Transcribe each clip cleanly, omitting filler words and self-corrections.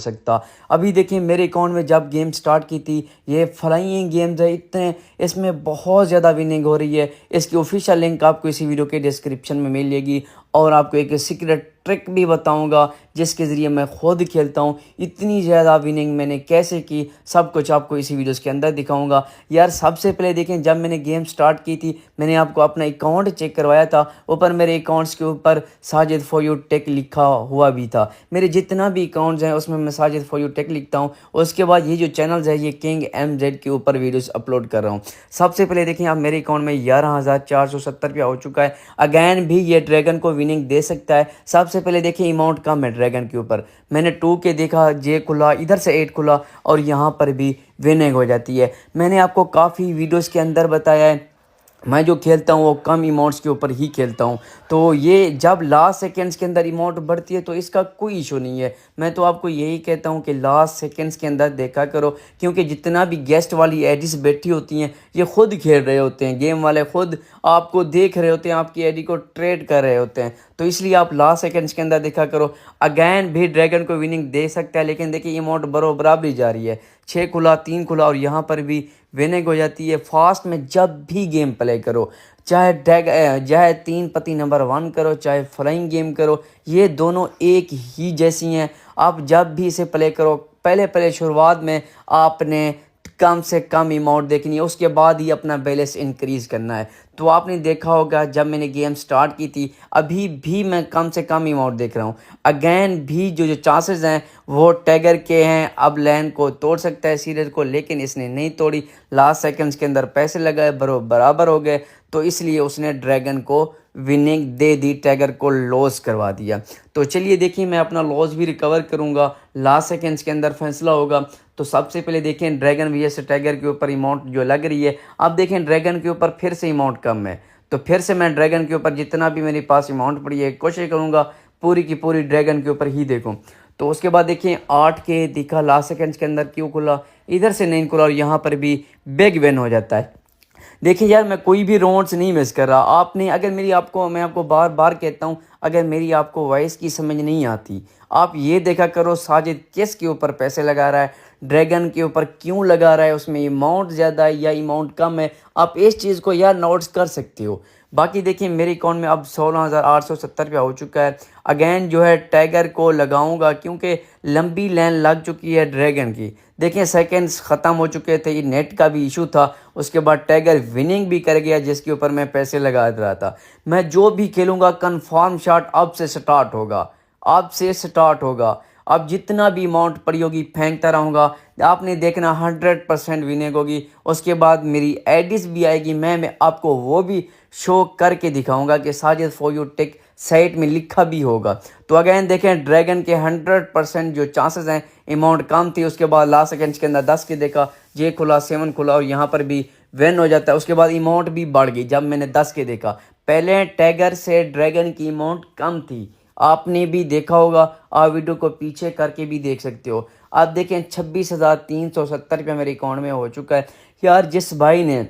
सकता। अभी देखिए मेरे अकाउंट में जब गेम स्टार्ट की थी, ये फ्लाइंग गेम्स है इतने, इसमें बहुत ज़्यादा विनिंग हो रही है। इसकी ऑफिशियल लिंक आपको इसी वीडियो के डिस्क्रिप्शन में मिलेगी और आपको एक सीक्रेट ट्रिक भी बताऊंगा जिसके ज़रिए मैं खुद खेलता हूँ। इतनी ज़्यादा विनिंग मैंने कैसे की, सब कुछ आपको इसी वीडियोस के अंदर दिखाऊंगा। यार सबसे पहले देखें, जब मैंने गेम स्टार्ट की थी मैंने आपको अपना अकाउंट चेक करवाया था, ऊपर मेरे अकाउंट्स के ऊपर साजिद फॉर यू टेक लिखा हुआ भी था। मेरे जितना भी अकाउंट्स हैं उसमें मैं साजिद फॉर यू टेक लिखता हूँ। उसके बाद ये जो चैनल्स है ये किंग MZ के ऊपर वीडियोस अपलोड कर रहा हूँ। सबसे पहले देखें, आप मेरे अकाउंट में 11,470 रुपया हो चुका है। अगैन भी ये ड्रैगन को विनिंग दे सकता है। सबसे पहले देखिए अमाउंट कम है ड्रैगन के ऊपर, मैंने 2K देखा, J खुला, इधर से 8 खुला और यहाँ पर भी विनिंग हो जाती है। मैंने आपको काफ़ी वीडियोस के अंदर बताया है मैं जो खेलता हूँ वो कम इमोट्स के ऊपर ही खेलता हूँ। तो ये जब लास्ट सेकंड्स के अंदर इमोट बढ़ती है तो इसका कोई इशू नहीं है। मैं तो आपको यही कहता हूँ कि लास्ट सेकंड्स के अंदर देखा करो, क्योंकि जितना भी गेस्ट वाली एडीज बैठी होती हैं ये खुद खेल रहे होते हैं, गेम वाले खुद आपको देख रहे होते हैं, आपकी एडी को ट्रेड कर रहे होते हैं। तो इसलिए आप लास्ट सेकंड्स के अंदर देखा करो। अगैन भी ड्रैगन को विनिंग दे सकता है, लेकिन देखिए इमोट बराबरी जा रही है, 6 खुला 3 खुला और यहाँ पर भी विनिंग हो जाती है। फास्ट में जब भी गेम प्ले करो, चाहे 3 पत्ती नंबर 1 करो, चाहे फ्लाइंग गेम करो, ये दोनों एक ही जैसी हैं। आप जब भी इसे प्ले करो, पहले शुरुआत में आपने कम से कम अमाउंट देखनी है, उसके बाद ही अपना बैलेंस इंक्रीज़ करना है। तो आपने देखा होगा जब मैंने गेम स्टार्ट की थी, अभी भी मैं कम से कम अमाउंट देख रहा हूँ। अगैन भी जो चांसेस हैं वो टैगर के हैं, अब लैंड को तोड़ सकता है सीरीज को, लेकिन इसने नहीं तोड़ी। लास्ट सेकंड्स के अंदर पैसे लगाए, बराबर हो गए, तो इसलिए उसने ड्रैगन को विनिंग दे दी, टैगर को लॉस करवा दिया। तो चलिए देखिए, मैं अपना लॉस भी रिकवर करूंगा, लास्ट सेकंड्स के अंदर फैसला होगा। तो सबसे पहले देखें ड्रैगन vs टाइगर के ऊपर अमाउंट जो लग रही है, अब देखें ड्रैगन के ऊपर फिर से अमाउंट कम है, तो फिर से मैं ड्रैगन के ऊपर जितना भी मेरे पास अमाउंट पड़ी है कोशिश करूंगा पूरी की पूरी ड्रैगन के ऊपर ही देखूं। तो उसके बाद देखिए 8K दिखा, लास्ट सेकंड्स के अंदर क्यों खुला, इधर से नहीं खुला और यहाँ पर भी बिग विन हो जाता है। देखिए यार, मैं कोई भी राउंड्स नहीं मिस कर रहा। आपने अगर मैं आपको बार बार कहता हूँ, अगर मेरी आपको वॉइस की समझ नहीं आती, आप ये देखा करो साजिद किस के ऊपर पैसे लगा रहा है, ड्रैगन के ऊपर क्यों लगा रहा है, उसमें अमाउंट ज़्यादा है या अमाउंट कम है, आप इस चीज़ को यार नोट्स कर सकते हो। बाकी देखिए मेरे अकाउंट में अब 16,870 रुपया हो चुका है। अगेन जो है टाइगर को लगाऊंगा क्योंकि लंबी लाइन लग चुकी है ड्रैगन की। देखिए सेकंड्स ख़त्म हो चुके थे, नेट का भी इशू था, उसके बाद टाइगर विनिंग भी कर गया जिसके ऊपर मैं पैसे लगा रहा था। मैं जो भी खेलूंगा कन्फर्म शॉट अब से स्टार्ट होगा, अब से स्टार्ट होगा। अब जितना भी अमाउंट पड़ी होगी फेंकता रहूँगा, आपने देखना 100% विनिंग होगी। उसके बाद मेरी एडिस भी आएगी, मैं आपको वो भी शो करके दिखाऊंगा कि Sajid for you tech site में लिखा भी होगा। तो अगेन देखें ड्रैगन के 100% जो चांसेस हैं, अमाउंट कम थी, उसके बाद लास्ट सेकंड्स के अंदर 10 के देखा, J खुला 7 खुला और यहाँ पर भी विन हो जाता है। उसके बाद अमाउंट भी बढ़ गई जब मैंने 10 के देखा। पहले टाइगर से ड्रैगन की अमाउंट कम थी, आपने भी देखा होगा, आप वीडियो को पीछे करके भी देख सकते हो। आप देखें 26,370 रुपया मेरे अकाउंट में हो चुका है। यार जिस भाई ने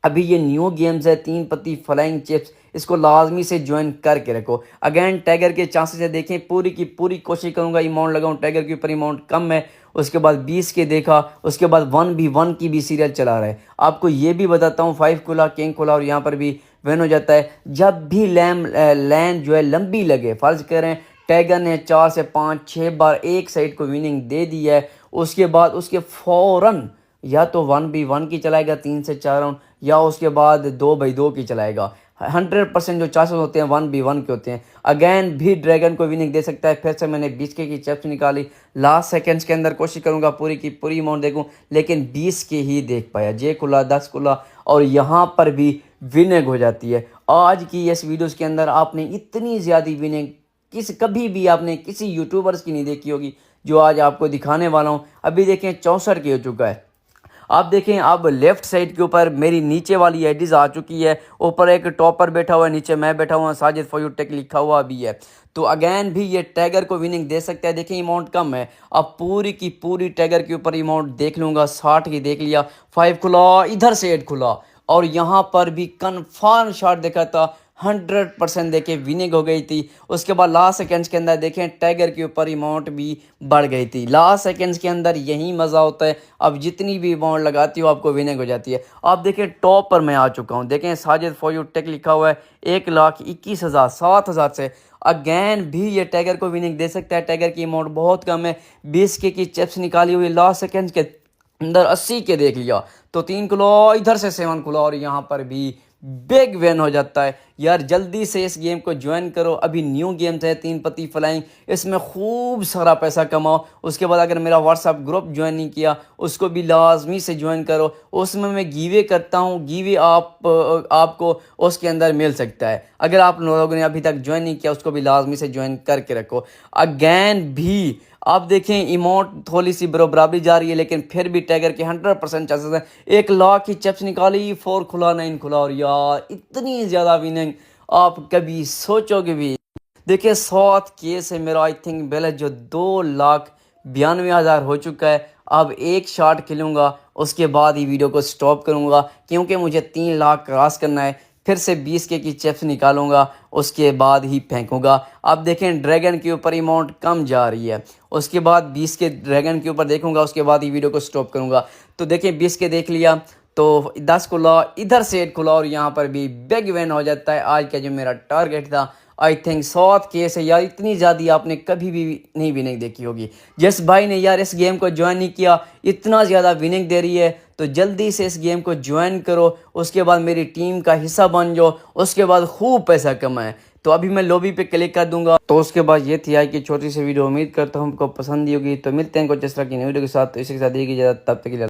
अभी ये न्यू गेम्स है 3 पत्ती फ्लाइंग चिप्स, इसको लाजमी से ज्वाइन करके रखो। अगेन टाइगर के चांसेस है, देखें पूरी की पूरी कोशिश करूंगा अमाउंट लगाऊं, टाइगर के ऊपर अमाउंट कम है। उसके बाद 20 के देखा, उसके बाद 1v1 की भी सीरियल चला रहा है। आपको ये भी बताता हूँ 5 खुला किंग खुला और यहाँ पर भी विन हो जाता है। जब भी लैंड जो है लंबी लगे, फर्ज करें टाइगर ने 4 से 5 6 बार एक साइड को विनिंग दे दी है, उसके बाद उसके फौरन या तो 1v1 की चलाएगा 3 से 4 राउंड, या उसके बाद 2x2 की चलाएगा। 100% जो चांसेस होते हैं 1v1 के होते हैं। अगेन भी ड्रैगन को विनिंग दे सकता है। फिर से मैंने 20K की चिप्स निकाली, लास्ट सेकंड्स के अंदर कोशिश करूंगा पूरी की पूरी अमाउंट देखूं, लेकिन 20 के ही देख पाया। J खुला 10 खुला और यहाँ पर भी विनिंग हो जाती है। आज की इस वीडियोस के अंदर आपने इतनी ज़्यादा विनिंग कभी भी आपने किसी यूट्यूबर्स की नहीं देखी होगी जो आज आपको दिखाने वाला हूँ। अभी देखें 64 के हो चुका है। आप देखें अब लेफ्ट साइड के ऊपर मेरी नीचे वाली एडीज आ चुकी है, ऊपर एक टॉपर बैठा हुआ है, नीचे मैं बैठा हुआ, साजिद फॉर यू टेक लिखा हुआ भी है। तो अगेन भी ये टाइगर को विनिंग दे सकता है। देखें अमाउंट कम है, अब पूरी की पूरी टाइगर के ऊपर अमाउंट देख लूँगा। 60 की देख लिया, 5 खुला, इधर से 8 खुला और यहाँ पर भी कन्फर्म शॉट देखा था 100% देखें विनिंग हो गई थी। उसके बाद लास्ट सेकंड्स के अंदर देखें टाइगर के ऊपर अमाउंट भी बढ़ गई थी। लास्ट सेकंड्स के अंदर यही मज़ा होता है, अब जितनी भी अमाउंट लगाती हो आपको विनिंग हो जाती है। आप देखें टॉप पर मैं आ चुका हूँ, देखें साजिद फॉर यू टेक लिखा हुआ है 1,21,000 7,000 से। अगेन भी ये टाइगर को विनिंग दे सकता है। टाइगर की अमाउंट बहुत कम है, 20K की चिप्स निकाली हुई लास्ट सेकंड्स के अंदर 80 के देख लिया तो 3 किलो इधर से 7 किलो और यहाँ पर भी बिग विन हो जाता है। यार जल्दी से इस गेम को ज्वाइन करो, अभी न्यू गेम्स है 3 पत्ती फ्लाइंग, इसमें खूब सारा पैसा कमाओ। उसके बाद अगर मेरा व्हाट्सअप ग्रुप ज्वाइन नहीं किया उसको भी लाजमी से ज्वाइन करो, उसमें मैं गिवे करता हूँ, गिवे आपको उसके अंदर मिल सकता है। अगर आप लोगों ने अभी तक ज्वाइन नहीं किया उसको भी लाजमी से ज्वाइन करके रखो। अगैन भी आप देखें इमोट थोड़ी सी बराबरी जा रही है, लेकिन फिर भी टाइगर के 100% चांसेस हैं। 1 लाख की चिप्स निकाली, 4 खुला 9 खुला, और यार इतनी ज़्यादा विनिंग आप कभी सोचोगे भी। देखिए 100K से मेरा आई थिंक बैलेंस जो 2,92,000 हो चुका है। अब एक शॉट खेलूँगा उसके बाद ही वीडियो को स्टॉप करूँगा, क्योंकि मुझे 3 लाख क्रॉस करना है। फिर से 20K की चिप्स निकालूंगा, उसके बाद ही फेंकूंगा। अब देखें ड्रैगन के ऊपर अमाउंट कम जा रही है, उसके बाद 20K ड्रैगन के ऊपर देखूंगा, उसके बाद ही वीडियो को स्टॉप करूंगा। तो देखें 20K देख लिया तो 10 खुला, इधर से 8 खुला, और यहाँ पर भी बिग विन हो जाता है। आज का जो मेरा टारगेट था आई थिंक 100K से, यार इतनी ज़्यादा आपने कभी भी नहीं विनिंग देखी होगी। जिस भाई ने यार इस गेम को ज्वाइन नहीं किया, इतना ज़्यादा विनिंग दे रही है, तो जल्दी से इस गेम को ज्वाइन करो, उसके बाद मेरी टीम का हिस्सा बन जाओ, उसके बाद खूब पैसा कमाएं। तो अभी मैं लॉबी पे क्लिक कर दूंगा। तो उसके बाद ये थी आज की छोटी सी वीडियो, उम्मीद करता हूँ आपको पसंद ही होगी। तो मिलते हैं कुछ इस तरह की नई वीडियो के साथ, तो इसी के साथ दी इजाज़त, तब तक के लिए।